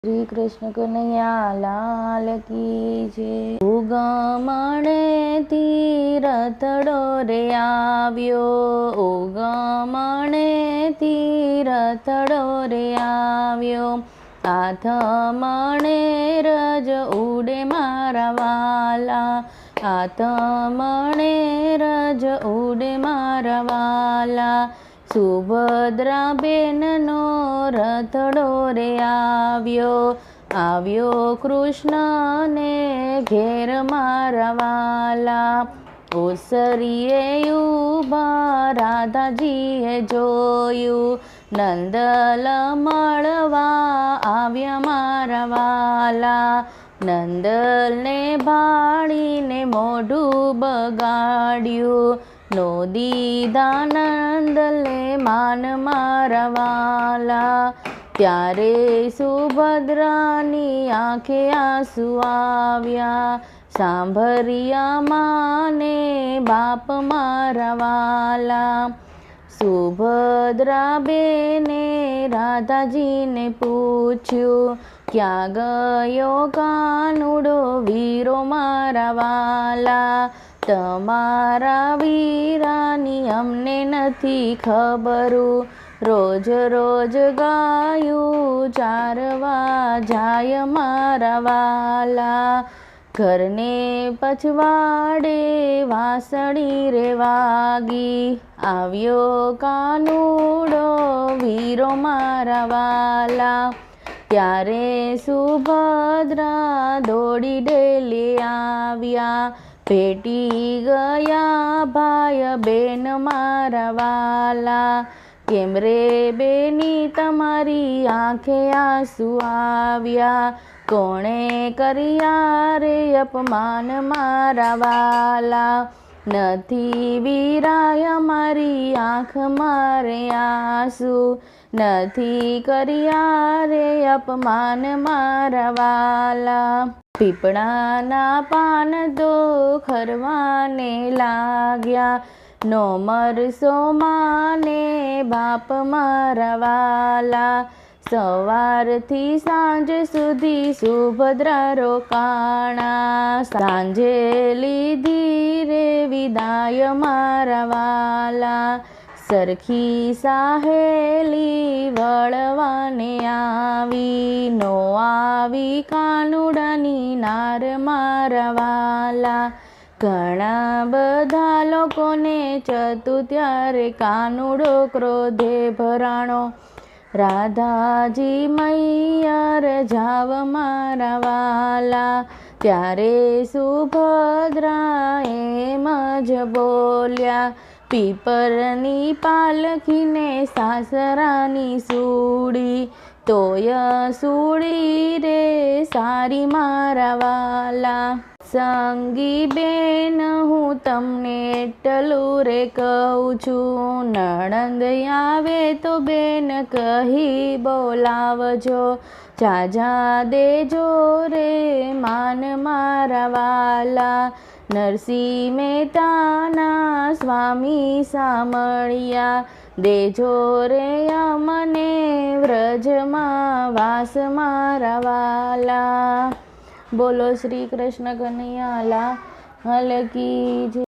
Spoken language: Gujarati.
શ્રી કૃષ્ણ કનૈયા લાલ કી જય। ઉગમણે તીરથડો રે આવ્યો, ઉગમણે તીરથડો રે આવ્યો, આથમણે રજ ઉડે મારા વાલા, આથમણે રજ ઉડે મારા વાલા। સુભદ્રા બેનનો રથડો રે આવ્યો, આવ્યો કૃષ્ણને ઘેર મારા વાલા। ઓસરીએ ઊભા રાધાજીએ જોયું, નંદલ મળવા આવ્યા મારા વાલા। નંદલને ભાળીને મોઢું બગાડ્યું, નો દીધા નંદલે માન મારા વાલા। ત્યારે સુભદ્રાની આંખે આંસુ આવ્યા, સાંભળ્યા માને બાપ મારા વાલા। સુભદ્રા બેને રાધાજીને પૂછ્યું, ક્યાં ગયો કાનુડો વીરો મારા વાલા? તમારા વીરાની અમને નથી ખબરું, રોજ રોજ ગાયું ચારવા જાય મારા વાલા। ઘરને પછવાડે વાંસળી રે વાગી, આવ્યો કાનુડો વીરો મારા વાલા। ત્યારે સુભદ્રા દોડી ડેલે આવ્યા, ભેટી ગયા ભાઈ બેન મારા વાલા। કેમ રે બેની તમારી આંખે આંસુ આવ્યા, કોણે કર્યા રે અપમાન મારા વાલા? નથી વીરાય મારી આંખ મારે આંસુ, નથી કર્યા રે અપમાન મારા વાલા। પીપળાના પાન તો ખરવાને લાગ્યા, નો મરસો માને બાપ મારા વાલા। સવારથી સાંજ સુધી સુભદ્રા રોકાણા, સાંજે લીધી રે વિદાય મારા વાલા। સરખી સાહેલી વળવાને આવી, નો આવી કાનુડાની નાર મારા વાલા। ઘણા બધા લોકોને ચતું ત્યારે કાનુડો ક્રોધે ભરાણો, રાધાજી મૈયર જાવ મારા વાલા। ત્યારે સુભદ્રા એમ જ બોલ્યા, પીપરની પાલખીને સાસરાની સૂડી, તોય સૂડી રે સારી મારા વાલા। સંગી બેન હું તમને એટલું રે કહું છું, નણંદ આવે તો બેન કહી બોલાવજો, જાજા દેજો રે માન મારા વાલા। નરસિંહ મહેતાના સ્વામી સામળિયા, દેજો રે અમને વ્રજમાં વાસ મારા વાલા। બોલો શ્રી કૃષ્ણ કનૈયા લાલ કી જય।